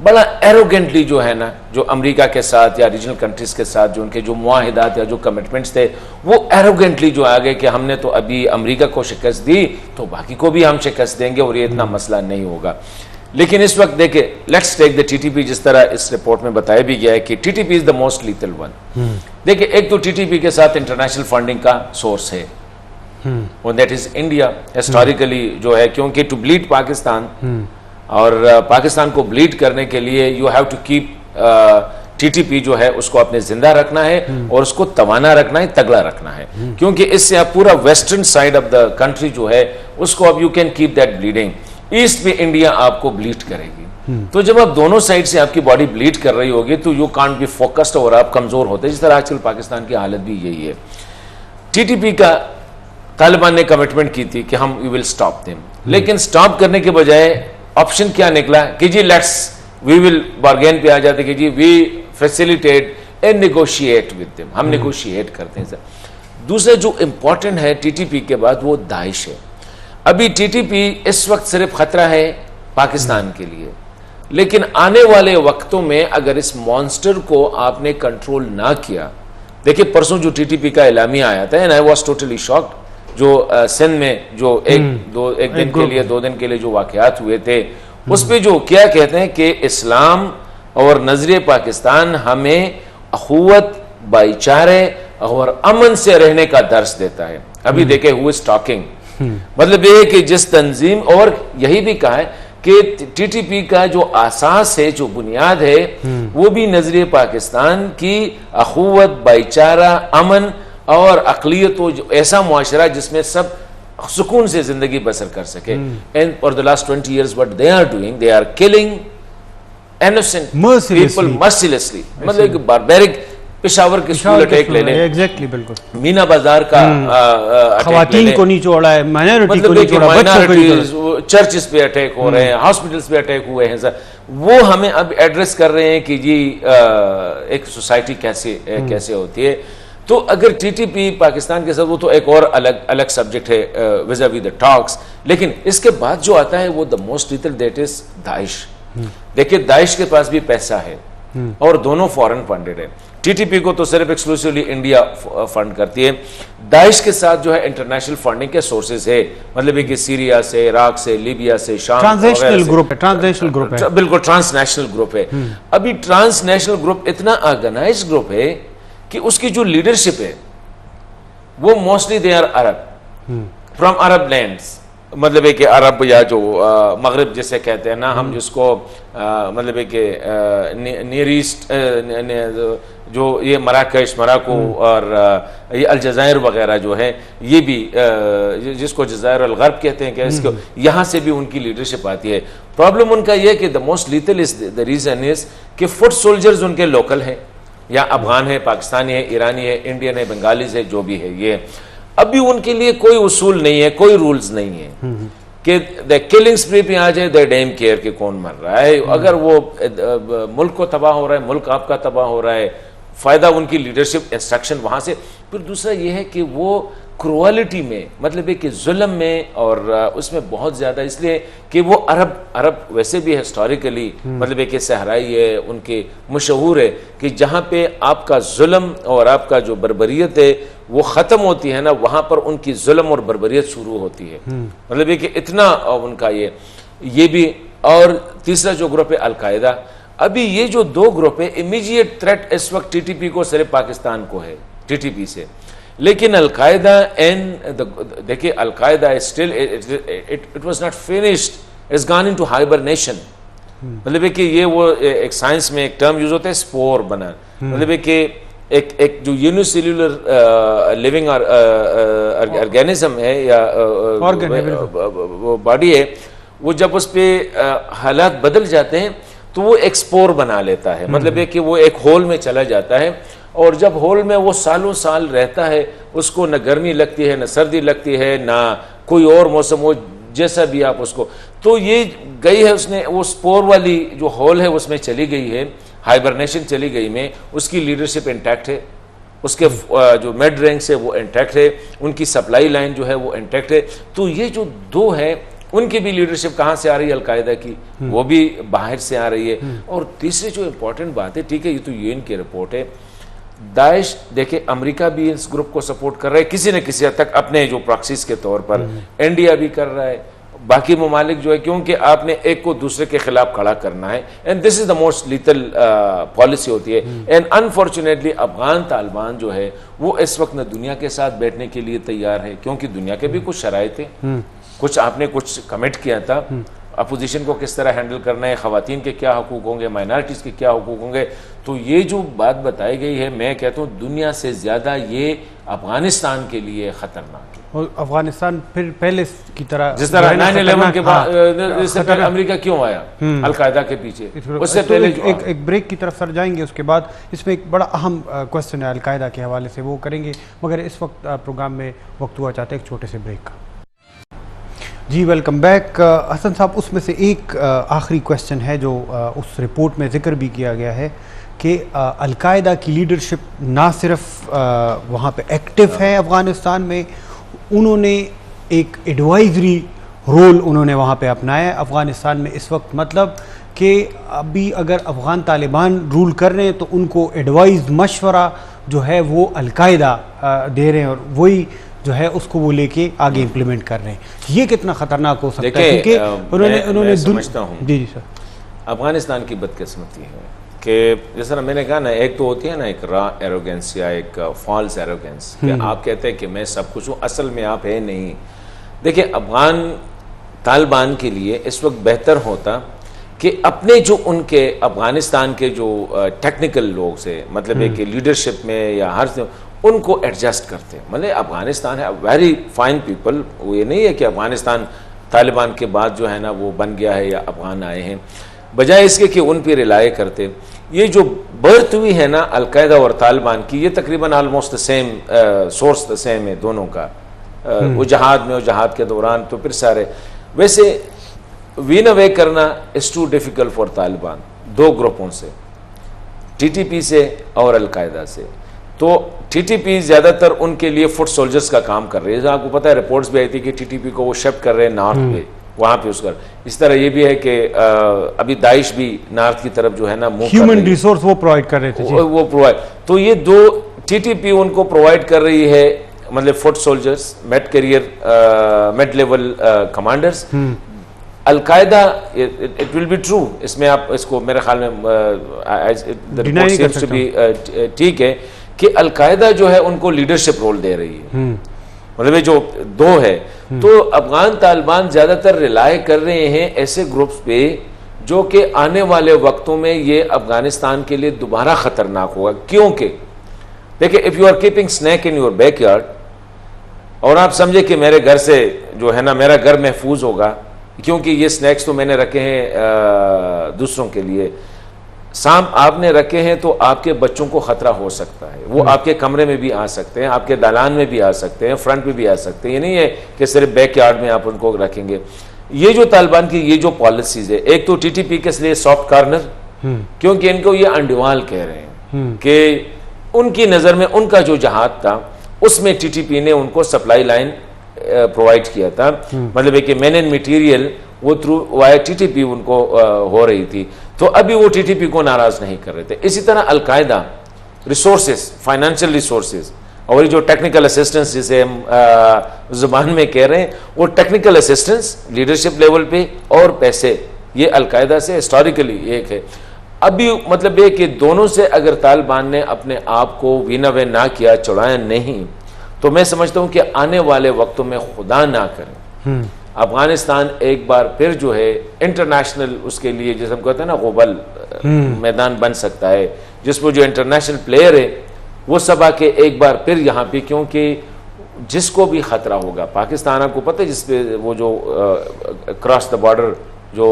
बड़ा एरोगेंटली जो है ना, जो अमेरिका के साथ या रीजनल कंट्रीज़ के साथ जो उनके जो मुआहिदात या जो कमिटमेंट्स थे, वो एरोगेंटली जो आ गए कि हमने तो अभी अमेरिका को शिकस्त दी तो बाकी को भी हम शिकस्त देंगे और ये इतना मसला नहीं होगा। लेकिन इस वक्त देखे, लेट्स टेक द TTP, जिस तरह इस रिपोर्ट में बताया भी गया है कि TTP is the most lethal one. देखिए, एक तो TTP के साथ इंटरनेशनल फंडिंग का सोर्स है, और दैट इज इंडिया हिस्टोरिकली जो है, क्योंकि टू ब्लीड पाकिस्तान, और पाकिस्तान को ब्लीड करने के लिए you have to keep TTP जो है उसको अपने जिंदा रखना है और उसको तवाना रखना है, तगड़ा रखना है, क्योंकि इससे आप पूरा western side of the country जो है उसको अब you can keep that bleeding. East में इंडिया आपको ब्लीड करेगी, तो जब आप दोनों साइड से आपकी बॉडी ब्लीड कर रही होगी तो यू कांट बी फोकस्ड और आप कमजोर होते हैं, जिस तरह आजकल पाकिस्तान की हालत भी यही है। TTP का तालिबान ने कमिटमेंट की थी कि हम वी विल स्टॉप देम, लेकिन स्टॉप करने के बजाय ऑप्शन क्या निकला कि जी लेट्स वी विल बार्गेन पे आ जाते कि जी we facilitate and negotiate with them, हम नेगोशिएट करते हैं सर। दूसरा जो इंपॉर्टेंट है टीटीपी के बाद वो दाइश है। अभी टीटीपी इस वक्त सिर्फ खतरा है पाकिस्तान के लिए, लेकिन आने वाले वक्तों में अगर इस मॉन्स्टर को आपने कंट्रोल ना किया, देखिए परसों जो टीटीपी का एलामिया आया था and I was totally shocked, जो सिंध में जो एक दिन के लिए 2 दिन के लिए जो वाकयात हुए थे, उस पे जो क्या कहते हैं कि इस्लाम और नजरिए पाकिस्तान हमें अखुवत, भाईचारे और अमन से रहने का दर्स देता है। अभी देखे हु इज टॉकिंग, मतलब ये है कि जिस तंजीम, और यही भी कहा है कि टीटीपी का जो आसास है, जो बुनियाद है, वो भी नजरिए पाकिस्तान की अखुवत, भाईचारा, अमन और अक़लियत, ऐसा मुआशरा जिसमें सब सुकून से जिंदगी बसर कर सके। And for the last 20 years what they are doing, they are killing innocent people mercilessly, मतलब एक बारबेरिक पेशावर के स्कूल अटैक ले लें, एग्जैक्टली, बिल्कुल मीना बाजार का खवातीन को नहीं छोड़ा है, माइनॉरिटी को नहीं छोड़ा, माइनॉरिटीज, चर्चेस पे अटैक हो रहे हैं, हॉस्पिटल्स पे अटैक हुए हैं सर। वो हमें अब एड्रेस कर रहे हैं कि जी एक सोसाइटी कैसे होती है। तो अगर टीटीपी पाकिस्तान के साथ, वो तो एक और अलग सब्जेक्ट है विज़ा वी द टॉक्स, लेकिन इसके बाद जो आता है वो the most little, that is Daesh. देखिए दाइश के पास भी पैसा है और दोनों फॉरेन फंडेड है। टीटीपी को तो सिर्फ एक्सक्लूसिवली इंडिया फंड करती है, दाइश के साथ जो है इंटरनेशनल फंडिंग के सोर्सेज है, मतलब कि सीरिया से, इराक से, लीबिया से, शाम, ट्रांसनेशनल ग्रुप है, बिल्कुल ट्रांसनेशनल ग्रुप है। अभी ट्रांसनेशनल ग्रुप इतना ऑर्गेनाइज्ड ग्रुप है कि उसकी जो लीडरशिप है वो mostly they are Arab, from Arab lands, मतलब है कि अरब या जो मगरिब जिसे कहते हैं ना हम, जिसको मतलब है कि नियर ईस्ट, जो ये मराकश, मराको और ये अलजायर वगैरह जो है, ये भी जिसको जज़ायर अल गर्ब कहते हैं, क्या इसको यहाँ से भी उनकी लीडरशिप आती है। प्रॉब्लम उनका ये कि the most lethal is the reason is कि फुट सोल्जर्स उनके लोकल हैं, या अफगान है, पाकिस्तानी है, ईरानी है, इंडियन है, बंगालीज है, जो भी है ये। अभी उनके लिए कोई उसूल नहीं है, कोई रूल्स नहीं है कि द किलिंग स्प्री पे आ जाए, द डैम केयर के कौन मर रहा है। अगर वो मुल्क को तबाह हो रहा है, मुल्क आपका तबाह हो रहा है, फायदा उनकी लीडरशिप इंस्ट्रक्शन वहां से। फिर दूसरा ये है कि वो क्रुअलिटी में, मतलब है कि जुल्म में, और उसमें बहुत ज़्यादा, इसलिए कि वो अरब वैसे भी हिस्टोरिकली मतलब है कि सहराई है, उनके मशहूर है कि जहाँ पे आपका जुल्म और आपका जो बर्बरियत है वो ख़त्म होती है ना, वहाँ पर उनकी जुल्म और बर्बरियत शुरू होती है। मतलब है कि इतना उनका ये भी। और तीसरा जो ग्रुप है अलकायदा। अभी ये जो 2 ग्रुप है, इमीडिएट थ्रेट इस वक्त टीटीपी को सिर्फ पाकिस्तान को है टीटीपी से, लेकिन अलकायदा एंड देखिए al Qaeda still it was not finished, it's gone into hibernation. मतलब है कि ये वो एक साइंस में एक टर्म यूज होता है स्पोर बना, मतलब है कि एक जो यूनिसेल्युलर लिविंग ऑर्गेनिज्म है या वो बॉडी है, वो जब उस पर हालात बदल जाते हैं तो वो एक स्पोर बना लेता है। मतलब है कि वो एक होल में चला जाता है, और जब होल में वो सालों साल रहता है, उसको न गर्मी लगती है, न सर्दी लगती है, ना कोई और मौसम हो, जैसा भी आप उसको, तो ये गई है उसने, वो स्पोर वाली जो होल है उसमें चली गई है, हाइबरनेशन चली गई में, उसकी लीडरशिप इंटैक्ट है, उसके जो मिड रैंक है वो इंटैक्ट है, उनकी सप्लाई लाइन जो है वो इंटैक्ट है। तो ये जो 2 है, उनकी भी लीडरशिप कहाँ से आ रही है अलकायदा की, वो भी बाहर से आ रही है। और तीसरी जो इंपॉर्टेंट बात है, ठीक है ये तो यूएन की रिपोर्ट है, दाइश देखिए अमेरिका भी इस ग्रुप को सपोर्ट कर रहा है किसी न किसी हद तक, अपने जो प्रॉक्सीज के तौर पर, इंडिया भी कर रहा है, बाकी ममालिक जो है, क्योंकि आपने एक को दूसरे के खिलाफ खड़ा करना है, and this is the most lethal policy होती है। एंड अनफॉर्चुनेटली अफगान तालिबान जो है वो इस वक्त न दुनिया के साथ बैठने के लिए तैयार है, क्योंकि दुनिया के भी कुछ शराइत थे, कुछ आपने कुछ कमिट किया था, अपोजिशन को किस तरह हैंडल करना है, ख़वातीन के क्या हकूक़ होंगे, माइनॉरिटीज़ के क्या हकूक़ होंगे। तो ये जो बात बताई गई है, मैं कहता हूँ दुनिया से ज़्यादा ये अफगानिस्तान के लिए ख़तरनाक है। और अफगानिस्तान फिर पहले की तरह, जिस तरह 9/11 के बाद, इससे पहले अमेरिका क्यों आया अलकायदा के पीछे, उससे पहले एक ब्रेक की तरफ सर जाएंगे, उसके बाद इसमें एक बड़ा अहम क्वेश्चन है अलकायदा के हवाले से, वो करेंगे, मगर इस वक्त प्रोग्राम में वक्त हुआ चाहते हैं एक छोटे से ब्रेक का। जी वेलकम बैक। हसन साहब, उसमें से एक आखिरी क्वेश्चन है जो उस रिपोर्ट में जिक्र भी किया गया है कि अलकायदा की लीडरशिप ना सिर्फ वहाँ पे एक्टिव है अफ़गानिस्तान में, उन्होंने एक एडवाइजरी रोल उन्होंने वहाँ पे अपनाया है अफ़गानिस्तान में इस वक्त। मतलब कि अभी अगर अफ़गान तालिबान रूल कर रहे हैं तो उनको एडवाइस मशवरा जो है वो अलकायदा दे रहे हैं और वही जो है उसको वो लेके आगे इम्प्लीमेंट कर रहे हैं। ये कितना ख़तरनाक हो सकता है? क्योंकि उन्होंने समझता हूँ जी सर, अफ़गानिस्तान की बदकिस्मती है कि जैसा ना मैंने कहा ना, एक तो होती है ना एक रॉ एरोगेंस या एक फॉल्स एरोगेंस कि आप कहते हैं कि मैं सब कुछ हूँ, असल में आप है नहीं। देखिए, अफ़गान तालिबान के लिए इस वक्त बेहतर होता कि अपने जो उनके अफ़गानिस्तान के जो टेक्निकल लोग से, मतलब एक लीडरशिप में या हर से उनको एडजस्ट करते हैं। मतलब अफ़गानिस्तान है वेरी फाइन पीपल, वो ये नहीं है कि अफ़गानिस्तान तालिबान के बाद जो है ना वो बन गया है या अफ़गान आए हैं, बजाय इसके कि उन पे रिलाय करते। ये जो बर्थ हुई है ना अलकायदा और तालिबान की, ये तकरीबन almost the same source the same है दोनों का। वो जहाद में और जहाद के दौरान तो फिर सारे वैसे विन अवे करना is too difficult for Taliban दो ग्रुपों से, टीटीपी से और अलकायदा से। तो टीटीपी ज़्यादातर उनके लिए फुट सोल्जर्स का काम कर रही है। आपको पता है रिपोर्ट्स भी आई थी कि टीटीपी को वो शिफ्ट कर रहे हैं नॉर्थ पे, वहाँ पे उसका। इस तरह ये भी है कि अभी दाइश भी नॉर्थ की तरफ जो है ना मूव, ह्यूमन रिसोर्स वो प्रोवाइड कर रहे थे वो प्रोवाइड। तो ये दो टीटीपी उनको प्रोवाइड कर रही है, मतलब foot soldiers, mid career, mid level commanders. Al Qaeda it will be true, इसमें आप इसको मेरे ख्याल में रिपोर्ट सीम्स टू बी ठीक है कि अलकायदा जो है उनको लीडरशिप रोल दे रही है। मतलब ये जो दो है, तो अफगान तालिबान ज्यादातर रिलाय कर रहे हैं ऐसे ग्रुप्स पे जो कि आने वाले वक्तों में ये अफगानिस्तान के लिए दोबारा खतरनाक होगा। क्योंकि देखिए, if you are keeping snake in your backyard और आप समझे कि मेरे घर से जो है ना मेरा घर महफूज होगा, क्योंकि ये स्नैक्स तो मैंने रखे हैं दूसरों के लिए, सांप आपने रखे हैं तो आपके बच्चों को खतरा हो सकता है। वो आपके कमरे में भी आ सकते हैं, आपके दालान में भी आ सकते हैं, फ्रंट पे भी आ सकते हैं। ये नहीं है कि सिर्फ बैकयार्ड में आप उनको रखेंगे। ये जो तालिबान की ये जो पॉलिसीज है, एक तो टीटीपी के लिए सॉफ्ट कॉर्नर, क्योंकि इनको ये अंडवाल कह रहे हैं कि उनकी नज़र में उनका जो जहाज था उसमें टीटीपी ने उनको सप्लाई लाइन प्रोवाइड किया था। मतलब है कि मैन एंड मटीरियल वो थ्रू वाया टीटीपी उनको हो रही थी, तो अभी वो टीटीपी को नाराज नहीं कर रहे थे। इसी तरह अलकायदा रिसोर्सेज, फाइनेंशियल रिसोर्सेज और ये जो टेक्निकल असिस्टेंस जिसे हम जुबान में कह रहे हैं, वो टेक्निकल असिस्टेंस लीडरशिप लेवल पे और पैसे, ये अलकायदा से हिस्टोरिकली एक है। अभी मतलब ये कि दोनों से अगर तालिबान ने अपने आप को विन अवे ना किया, चढ़ाया नहीं, तो मैं समझता हूं कि आने वाले वक्तों में खुदा ना करें अफगानिस्तान एक बार फिर जो है इंटरनेशनल उसके लिए जैसे हम कहते हैं ना गोबल मैदान बन सकता है, जिसमें जो इंटरनेशनल प्लेयर है वो सब आके एक बार फिर यहाँ पे, क्योंकि जिसको भी खतरा होगा, पाकिस्तान आपको पता है जिसपे वो जो क्रॉस द बॉर्डर जो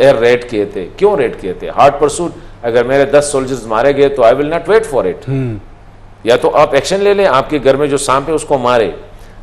एयर रेड किए थे, क्यों रेड किए थे? Hard pursuit. अगर मेरे 10 सोल्जर्स मारे गए तो I will not wait for it. या तो आप एक्शन ले लें, आपके घर में जो सांप है उसको मारे,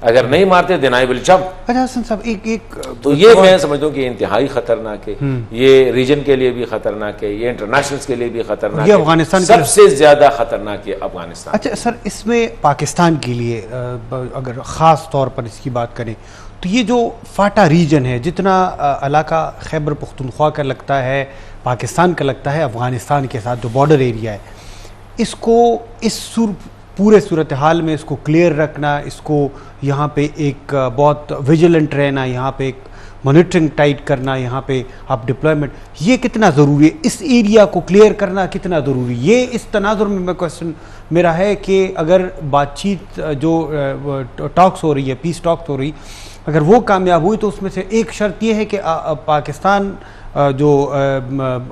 अगर नहीं मारते देन आई विल जंप। अच्छा हसन साहब, एक तो ये मैं समझता हूँ कि इंतहाई खतरनाक है, ये रीजन के लिए भी खतरनाक है, ये इंटरनेशनल के लिए भी खतरनाक है, अफगानिस्तान सबसे ज्यादा खतरनाक है अफगानिस्तान। अच्छा सर, इसमें पाकिस्तान के लिए अगर ख़ास तौर पर इसकी बात करें तो ये जो फाटा रीजन है, जितना इलाका खैबर पख्तूनख्वा का लगता है, पाकिस्तान का लगता है अफ़गानिस्तान के साथ जो बॉर्डर एरिया है, इसको इस पूरे सूरत हाल में इसको क्लियर रखना, इसको यहाँ पे एक बहुत विजिलेंट रहना, यहाँ पे एक मॉनिटरिंग टाइट करना, यहाँ पे आप डिप्लॉयमेंट, ये कितना ज़रूरी है? इस एरिया को क्लियर करना कितना ज़रूरी? ये इस तनाजुर में क्वेश्चन मेरा है कि अगर बातचीत जो टॉक्स हो रही है, पीस टॉक्स हो रही, अगर वो कामयाब हुई तो उसमें से एक शर्त ये है कि पाकिस्तान जो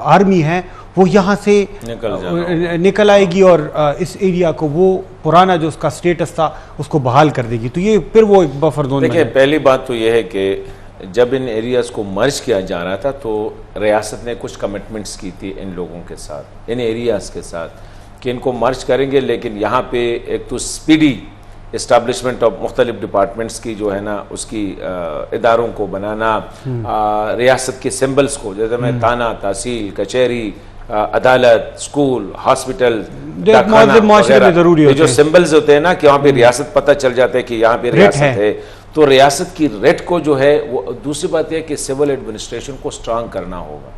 आर्मी है वो यहाँ से निकल आएगी और इस एरिया को वो पुराना जो उसका स्टेटस था उसको बहाल कर देगी। तो ये फिर वो एक बफर जोन। देखिए, पहली बात तो ये है कि जब इन एरियाज़ को मर्ज किया जा रहा था तो रियासत ने कुछ कमिटमेंट्स की थी इन लोगों के साथ, इन एरियाज़ के साथ, कि इनको मर्ज करेंगे, लेकिन यहाँ पे एक तो स्पीडी इस्टेब्लिशमेंट ऑफ मुख्तलिफ डिपार्टमेंट्स की जो है ना उसकी इदारों को बनाना, रियासत के सिम्बल्स को, जैसे मैं थाना, तहसील, कचहरी, अदालत, स्कूल, हॉस्पिटल, जरूरी जो सिंबल्स होते हैं ना कि वहाँ पे रियासत पता चल जाता है कि यहाँ पे रियासत है, तो रियासत की रेट को जो है वो। दूसरी बात यह कि सिविल एडमिनिस्ट्रेशन को स्ट्रांग करना होगा,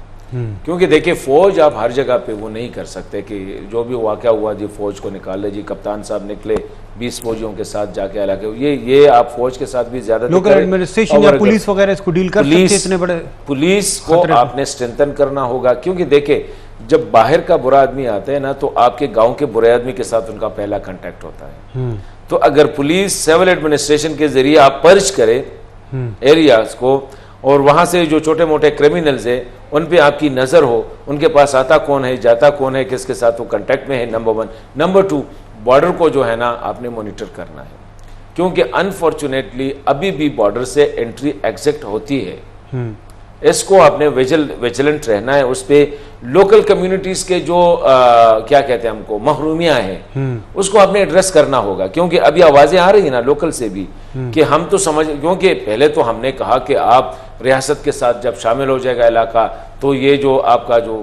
क्योंकि देखिए फौज आप हर जगह पे वो नहीं कर सकते कि जो भी वाक़या हुआ जी फौज को निकाल ले जी, कप्तान साहब निकले 20 फौजियों के साथ जाके इलाके, ये आप फौज के साथ भी ज्यादा लोकल एडमिनिस्ट्रेशन या पुलिस वगैरह इसको डील कर सकते हैं, इतने बड़े पुलिस को आपने स्ट्रेंथन करना होगा। क्योंकि देखिए जब बाहर का बुरा आदमी आता है ना तो आपके गांव के बुरे आदमी के साथ उनका पहला कांटेक्ट होता है। तो अगर पुलिस सिविल एडमिनिस्ट्रेशन के जरिए आप पर्च करें एरियाज को, और वहां से जो छोटे मोटे क्रिमिनल्स है उन पे आपकी नजर हो, उनके पास आता कौन है, जाता कौन है, किसके साथ वो कांटेक्ट में है, नंबर 1। नंबर 2, बॉर्डर को जो है ना आपने मॉनिटर करना है, क्योंकि अनफॉर्चुनेटली अभी भी बॉर्डर से एंट्री एग्जिट होती है। इसको आपने विजिलेंट रहना है। उस पे लोकल कम्युनिटीज के जो क्या कहते हैं हमको महरूमियां हैं उसको आपने एड्रेस करना होगा, क्योंकि अभी आवाजें आ रही है ना लोकल से भी कि हम तो समझ, क्योंकि पहले तो हमने कहा कि आप रियासत के साथ जब शामिल हो जाएगा इलाका तो ये जो आपका जो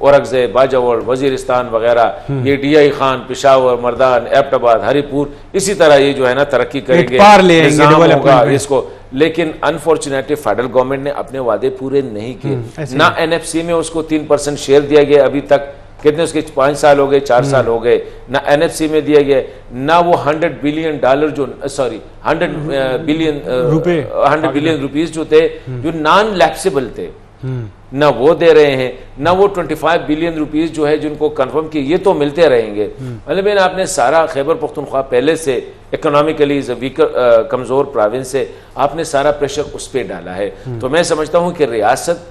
औरंगज़ेब, बाजावर, वजीरिस्तान वगैरह, ये DI खान, पेशावर, मर्दान, एबटाबाद, हरिपुर, इसी तरह ये जो है ना तरक्की करेंगे, होगा इसको। लेकिन अनफॉर्चुनेटली फेडरल गवर्नमेंट ने अपने वादे पूरे नहीं किए। ना NFC में उसको 3% शेयर दिया गया अभी तक, कितने उसके 5 साल हो गए, 4 साल हो गए, ना NFC में दिया गया, ना वो $100 बिलियन जो सॉरी 100 बिलियन रुपीस जो थे जो नॉन लैप्सेबल थे, ना वो दे रहे हैं, ना वो 25 बिलियन रुपीस जो है जिनको कंफर्म किए, ये तो मिलते रहेंगे। मतलब आपने सारा खैबर पख्तूनख्वा पहले से इकोनॉमिकली वीकर कमजोर प्रोविंस से आपने सारा प्रेशर उस पर डाला है। तो मैं समझता हूं कि रियासत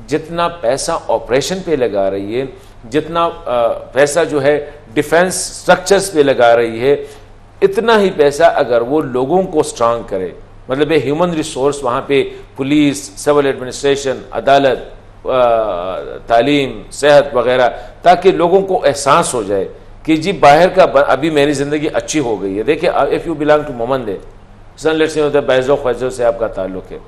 जितना पैसा ऑपरेशन पे लगा रही है, जितना पैसा जो है डिफेंस स्ट्रक्चर्स पे लगा रही है, इतना ही पैसा अगर वो लोगों को स्ट्रांग करे, मतलब ह्यूमन रिसोर्स वहाँ पे पुलिस, सिविल एडमिनिस्ट्रेशन, अदालत, तालीम, सेहत वगैरह, ताकि लोगों को एहसास हो जाए कि जी बाहर का अभी मेरी ज़िंदगी अच्छी हो गई है। देखिए if you belong to Mohmand son let's say होता है बैज़ो ख्वैज़ो से आपका ताल्लुक़ है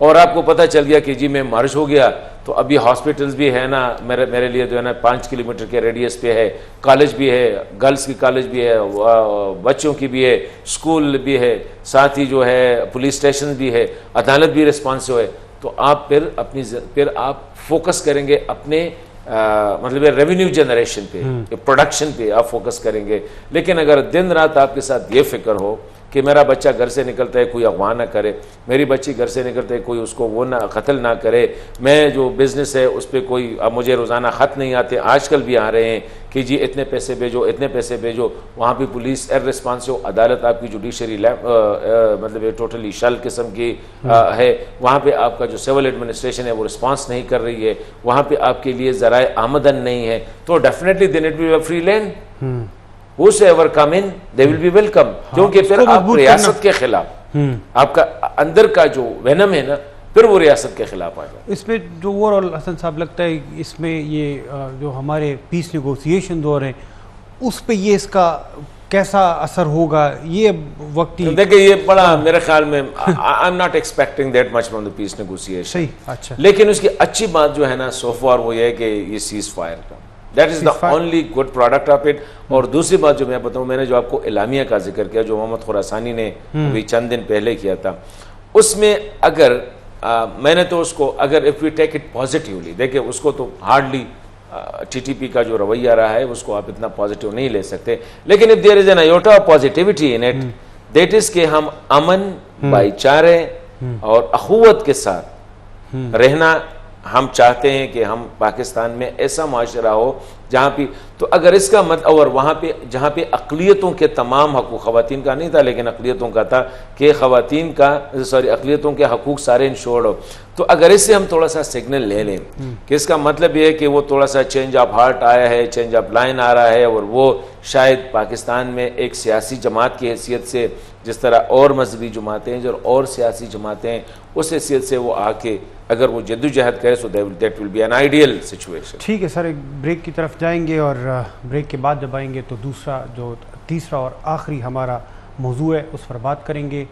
और आपको पता चल गया कि जी मैं मर्ज हो गया, तो अभी हॉस्पिटल्स भी है ना मेरे लिए जो है ना 5 किलोमीटर के रेडियस पे है, कॉलेज भी है, गर्ल्स की कॉलेज भी है, बच्चों की भी है, स्कूल भी है, साथ ही जो है पुलिस स्टेशन भी है, अदालत भी रिस्पॉन्सिव है। तो आप फिर आप फोकस करेंगे अपने मतलब रेवेन्यू जनरेशन पे, प्रोडक्शन पे आप फोकस करेंगे। लेकिन अगर दिन रात आपके साथ ये फिक्र हो कि मेरा बच्चा घर से निकलता है कोई अगवा ना करे, मेरी बच्ची घर से निकलते है कोई उसको वो ना कत्ल ना करे, मैं जो बिज़नेस है उस पर कोई, अब मुझे रोज़ाना ख़त नहीं आते, आजकल भी आ रहे हैं कि जी इतने पैसे भेजो, इतने पैसे भेजो, वहाँ पे पुलिस एर रिस्पॉन्सिव, अदालत आपकी जुडिशरी मतलब ये टोटली शल किस्म की है, वहाँ पे आपका जो सिविल एडमिनिस्ट्रेशन है वो रिस्पॉन्स नहीं कर रही है, वहाँ पे आपके लिए ज़राए आमदन नहीं है, तो definitely then it will be free land, whosoever come in they will be welcome। क्योंकि फिर आप रियासत के खिलाफ, आपका अंदर का जो वेनम है ना फिर वो रियासत के खिलाफ आ जाए। इसमें जो ओवरऑल हसन साहब लगता है इसमें ये जो हमारे पीस नेगोशिएशन दौर है उस पे ये इसका कैसा असर होगा, ये वक्त ही देखिए ये बड़ा मेरे ख्याल में I am not expecting that much from the peace negotiation. सही, अच्छा। लेकिन उसकी अच्छी बात जो है ना सो फार वो ये है कि ये सीज फायर का, that is the only good product of it. और दूसरी बात जो मैं बताऊं, मैंने जो आपको इलामिया का जिक्र किया जो मोहम्मद खुरासानी ने अभी चंद दिन पहले किया था, उसमें अगर मैंने तो उसको, अगर if we take it positively, देखिए उसको तो हार्डली TTP का जो रवैया रहा है उसको आप इतना पॉजिटिव नहीं ले सकते, लेकिन if there is an iota of positivity in it that is के हम अमन, भाईचारे और अखुवत के साथ रहना हम चाहते हैं कि हम पाकिस्तान में ऐसा माशरा हो जहाँ पे, तो अगर इसका मत, और वहाँ पे जहाँ पे अक़लियतों के तमाम हकूक़, ख़वातीन का नहीं था लेकिन अक़लियतों का था कि ख़वातीन का अक़लियतों के हकूक़ सारे इंश्योर्ड हो, तो अगर इससे हम थोड़ा सा सिग्नल ले लें कि इसका मतलब ये है कि वो थोड़ा सा चेंज ऑफ हार्ट आया है, चेंज ऑफ लाइन आ रहा है, और वो शायद पाकिस्तान में एक सियासी जमात की हैसियत से, जिस तरह और मजहबी जमातें हैं जो और सियासी जमातें हैं, उस हैसियत से वो आके अगर वो जद्दोजहद करे so that will be an ideal situation. ठीक है सर, एक ब्रेक की तरफ जाएंगे और ब्रेक के बाद जब आएंगे तो तीसरा और आखिरी हमारा मौजू है, उस पर बात करेंगे।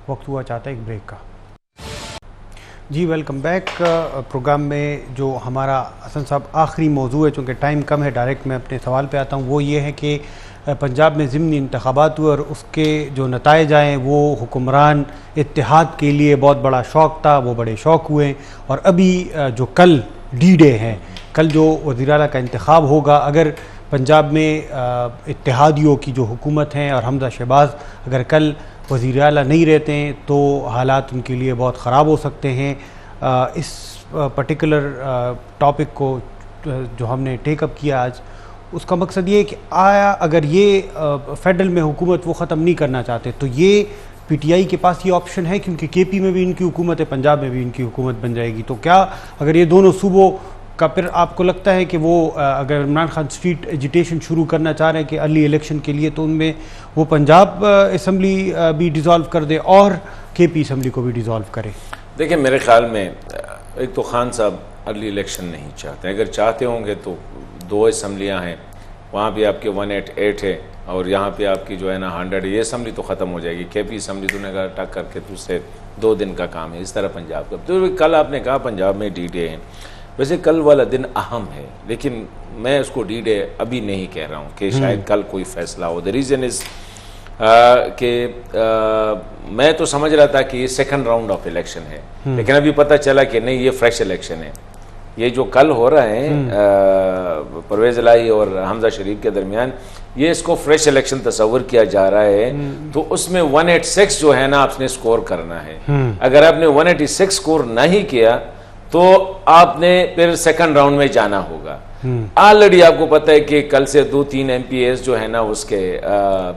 वक्त हुआ चाहता है एक ब्रेक का। जी वेलकम बैक। प्रोग्राम में जो हमारा हसन साहब आखिरी मौजू है, चूँकि टाइम कम है, डायरेक्ट मैं अपने सवाल पे आता हूँ, वो ये है कि पंजाब में ज़िमनी इंतखाबात हुए और उसके जो नताइज आए वो हुक्मरान इत्तेहाद के लिए बहुत बड़ा शौक़ था, वो बड़े शौक़ हुए। और अभी जो कल डी डे है, कल जो वज़ीर आला का इंतखाब होगा, अगर पंजाब में इत्तेहादियों की जो हुकूमत है और हमजा शहबाज अगर कल वज़ीर आला नहीं रहते हैं तो हालात उनके लिए बहुत ख़राब हो सकते हैं। इस पर्टिकुलर टॉपिक को जो हमने टेकअप किया आज, उसका मकसद ये है कि आया अगर ये फेडरल में हुकूमत वो ख़त्म नहीं करना चाहते तो ये पीटीआई के पास ये ऑप्शन है, क्योंकि केपी में भी इनकी हुकूमत है, पंजाब में भी इनकी हुकूमत बन जाएगी। तो क्या अगर ये दोनों सूबों का, फिर आपको लगता है कि वो अगर इमरान खान स्ट्रीट एजिटेशन शुरू करना चाह रहे हैं कि अर्ली इलेक्शन के लिए, तो उनमें वो पंजाब असम्बली भी डिज़ोल्व कर दे और केपी असम्बली को भी डिज़ोल्व करे? देखिए, मेरे ख्याल में एक तो खान साहब अर्ली इलेक्शन नहीं चाहते। अगर चाहते होंगे तो 2 असम्बलियाँ हैं, वहाँ भी आपके 188 है और यहाँ पे आपकी जो है ना 100, ये असम्बली तो ख़त्म हो जाएगी। केपी असम्बली तूने कहा टक करके तुझसे 2 दिन का काम है। इस तरह पंजाब का तो कल आपने कहा पंजाब में डी डे है, वैसे कल वाला दिन अहम है, लेकिन मैं उसको डी डे अभी नहीं कह रहा हूँ कि शायद कल कोई फैसला हो। द रीज़न इज़ कि मैं तो समझ रहा था कि ये सेकंड राउंड ऑफ इलेक्शन है, लेकिन अभी पता चला कि नहीं, ये फ्रेश इलेक्शन है। ये जो कल हो रहा है परवेज़ इलाही और हमजा शरीफ के दरमियान, ये इसको फ्रेश इलेक्शन तस्वर किया जा रहा है। तो उसमें 186 जो है ना आपने स्कोर करना है। अगर आपने 186 स्कोर नहीं किया तो आपने फिर सेकंड राउंड में जाना होगा। ऑलरेडी आपको पता है कि कल से 2-3 MPs जो है ना उसके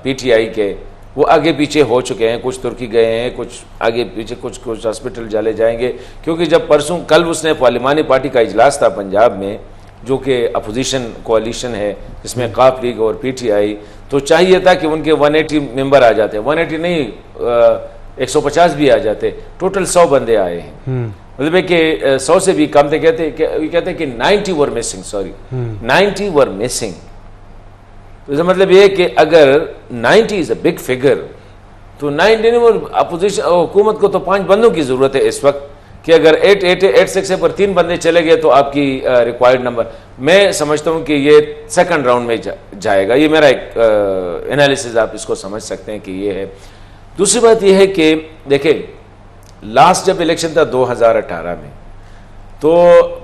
पीटीआई के वो आगे पीछे हो चुके हैं, कुछ तुर्की गए हैं, कुछ आगे पीछे, कुछ हॉस्पिटल चले जाएंगे, क्योंकि जब परसों कल उसने पार्लिमानी पार्टी का इजलास था पंजाब में, जो कि अपोजिशन कोalition है जिसमें काफ लीग और पीटीआई, तो चाहिए था कि उनके 180 मेंबर आ जाते, 180 नहीं 150 भी आ जाते। टोटल 100 बंदे आए हैं, मतलब है कि 100 से भी कम थे। कहते कि 90 वर मिसिंग, 90 वर मिसिंग। तो इसका मतलब ये कि अगर 90 इज अ बिग फिगर, तो 90 अपोजिशन हुकूमत को तो 5 बंदों की जरूरत है इस वक्त, कि अगर 886 पर 3 बंदे चले गए तो आपकी रिक्वायर्ड नंबर, मैं समझता हूँ कि ये सेकंड राउंड में जाएगा। ये मेरा एक एनालिसिस, आप इसको समझ सकते हैं कि ये है। दूसरी बात ये है कि देखिए, लास्ट जब इलेक्शन था 2018 में, तो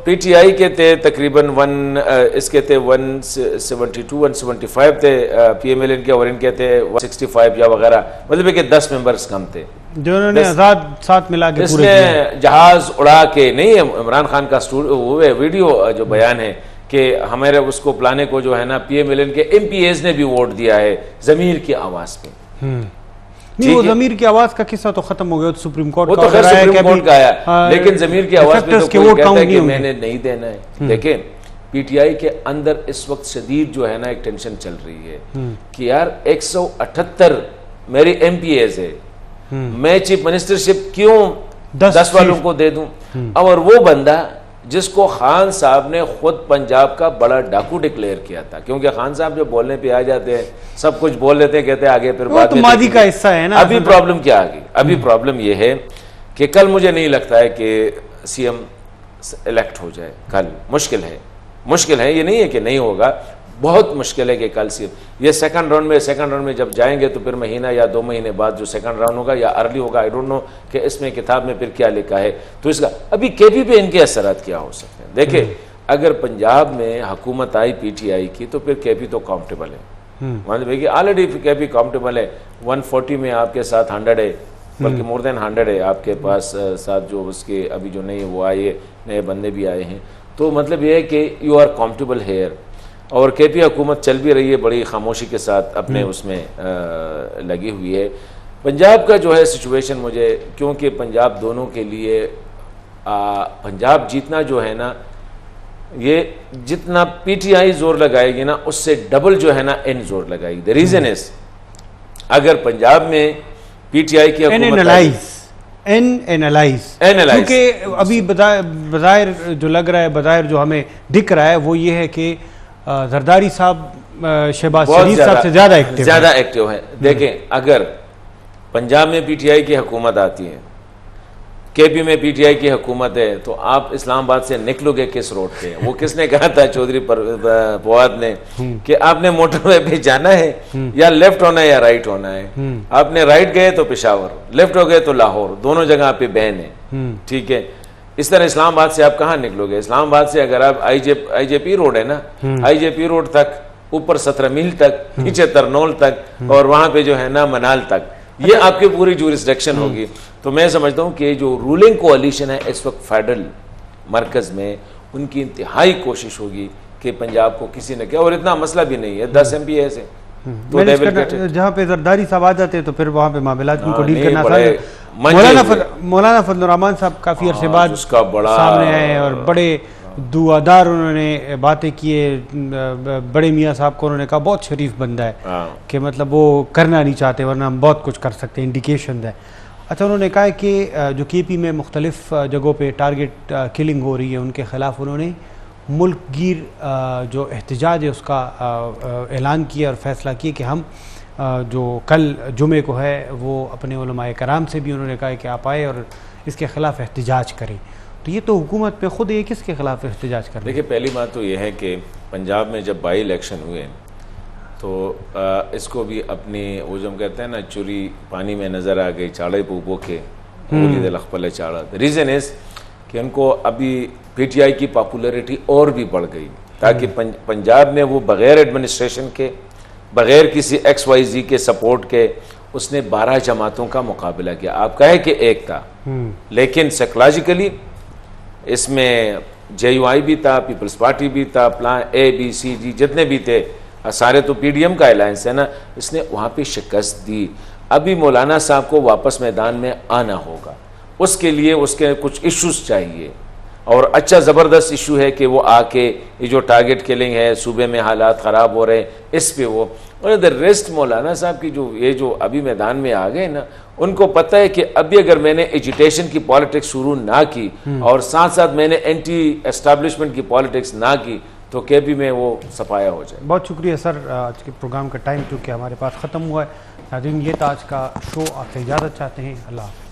पीटीआई के थे तकरीबन इसके थे 172-175 थे पीएमएलएन के, और इनके थे 165 या वगैरह, मतलब है कि 10 मेंबर्स कम थे जो उन्होंने आजाद साथ मिला के इसमें जहाज उड़ा के नहीं है। इमरान खान का वो वीडियो जो बयान है कि हमारे उसको प्लाने को जो है ना पीएमएलएन के MPs ने भी वोट दिया है ज़मीर की आवाज़ पे। नहीं, वो ज़मीर की आवाज़ का किस्सा तो खत्म हो गया, तो सुप्रीम कोर्ट वो तो खैर सुप्रीम कोर्ट का आया, लेकिन ज़मीर की आवाज़ पे तो कोई कहता है कि मैंने नहीं देना है। देखिए, पीटीआई के अंदर इस वक्त शदीद जो है ना एक टेंशन चल रही है कि यार 178 मेरी MPs है, मैं चीफ मिनिस्टरशिप क्यों 10 वालों को दे दूं? और वो बंदा जिसको खान साहब ने खुद पंजाब का बड़ा डाकू डिक्लेयर किया था, क्योंकि खान साहब जो बोलने पे आ जाते हैं, सब कुछ बोल लेते हैं, कहते हैं आगे फिर बात में मादी का हिस्सा है ना। अभी प्रॉब्लम क्या आ गई? अभी प्रॉब्लम ये है कि कल मुझे नहीं लगता है कि सीएम इलेक्ट हो जाए। कल मुश्किल है, ये नहीं है कि नहीं होगा, बहुत मुश्किल है कि कल से ये सेकंड राउंड में जब जाएंगे तो फिर महीना या 2 महीने बाद जो सेकंड राउंड होगा या अर्ली होगा, आई डोंट नो कि इसमें किताब में फिर क्या लिखा है। तो इसका अभी केपी पे इनके असरात क्या हो सकते हैं? देखिए, अगर पंजाब में हुकूमत आई पीटीआई की तो फिर केपी तो काउंटेबल है, मतलब कि ऑलरेडी केपी काउंटेबल है। 140 में आपके साथ 100 है, बल्कि मोर देन 100 है आपके पास साथ जो उसके अभी जो नए वो आए, नए बंदे भी आए हैं। तो मतलब ये है कि यू आर काउंटेबल हेयर। और केपी हुकूमत चल भी रही है बड़ी खामोशी के साथ, अपने उसमें लगी हुई है। पंजाब का जो है सिचुएशन मुझे, क्योंकि पंजाब दोनों के लिए पंजाब जीतना जो है ना, ये जितना पीटीआई जोर लगाएगी ना उससे डबल जो है ना एन जोर लगाएगी। द रीजन इज, अगर पंजाब में पीटीआई की एनालाइज क्योंकि अभी बज़ाहिर जो लग रहा है, बज़ाहिर जो हमें दिख रहा है वो ये है कि जरदारी साहब शहबाज शरीफ साहब से ज्यादा एक्टिव है। देखें, अगर पंजाब में पीटीआई की हुकूमत आती है, केपी में पीटीआई की हुकूमत है, तो आप इस्लामाबाद से निकलोगे किस रोड पे? वो किसने कहा था, चौधरी फवाद ने, कि आपने मोटरवे पे जाना है, या लेफ्ट होना है या राइट होना है। आपने राइट गए तो पेशावर, लेफ्ट हो गए तो लाहौर, दोनों जगह आप पे बैन है। ठीक है, इस तरह इस्लामाबाद से आप कहाँ निकलोगे? इस्लामाबाद से अगर आप आईजेपी रोड है ना, आईजेपी रोड तक, ऊपर 17 मील तक, नीचे तरनोल तक, और वहां पे जो है ना मनाल तक, ये आपकी पूरी जुरिस्डिक्शन होगी। तो मैं समझता हूँ कि जो रूलिंग कोalition है इस वक्त फेडरल मरकज में, उनकी इंतहाई कोशिश होगी कि पंजाब को किसी ने क्या, और इतना मसला भी नहीं है, 10 MP ऐसे तो जहाँ पे जरदारी साहब आ जाते हैं तो फिर वहाँ पे मामलात उनको डील करना। मौलाना फजलुर रहमान साहब काफ़ी अरसे बाद उसका बड़ा सामने आए और बड़े दुआदार उन्होंने बातें किए। बड़े मियाँ साहब को उन्होंने कहा बहुत शरीफ बंदा है कि मतलब वो करना नहीं चाहते वरना हम बहुत कुछ कर सकते हैं, इंडिकेशन है। अच्छा, उन्होंने कहा कि जो केपी में मुख्तलिफ जगहों पे टारगेट किलिंग हो रही है उनके ख़िलाफ़ उन्होंने मुल्क गिर जो एहतजाज है उसका ऐलान किया और फैसला किया कि हम जो कल जुमे को है वो अपने उलमाए कराम से भी उन्होंने कहा कि आप आए और इसके ख़िलाफ़ एहतजाज करें। तो ये तो हुकूमत पे ख़ुद है, किसके ख़िलाफ़ एहतजाज करें? देखिए, पहली बात तो ये है कि पंजाब में जब बाई इलेक्शन हुए तो इसको भी अपनी, वो जो हम कहते हैं ना, चुरी पानी में नज़र आ गई, चाड़े पूबो के दे लखपले चाड़ा। रीज़न इज़ कि उनको अभी पीटीआई की पॉपुलैरिटी और भी बढ़ गई, ताकि पंजाब में वो बग़ैर एडमिनिस्ट्रेशन के, बग़ैर किसी XYZ के सपोर्ट के, उसने 12 जमातों का मुकाबला किया। आप कहे कि एक था, लेकिन साइकोलॉजिकली इसमें JUI भी था, पीपल्स पार्टी भी था, प्लान ABCD जितने भी थे, सारे तो PDM का अलायंस है ना, इसने वहाँ पे शिकस्त दी। अभी मौलाना साहब को वापस मैदान में आना होगा, उसके लिए उसके कुछ इश्यूज चाहिए, और अच्छा ज़बरदस्त इशू है कि वो आके ये जो टारगेट किलिंग है, सूबे में हालात ख़राब हो रहे हैं, इस पे वो, और द रेस्ट मौलाना साहब की जो ये जो अभी मैदान में आ गए ना, उनको पता है कि अभी अगर मैंने एजुटेशन की पॉलिटिक्स शुरू ना की और साथ साथ मैंने एंटी एस्टैब्लिशमेंट की पॉलिटिक्स ना की, तो केपी में वो सफाया हो जाए। बहुत शुक्रिया सर, आज के प्रोग्राम का टाइम चूँकि हमारे पास ख़त्म हुआ है। नाज़रीन, ये था आज का शो, आपसे इजाज़त चाहते हैं। अल्लाह हाफ़िज़।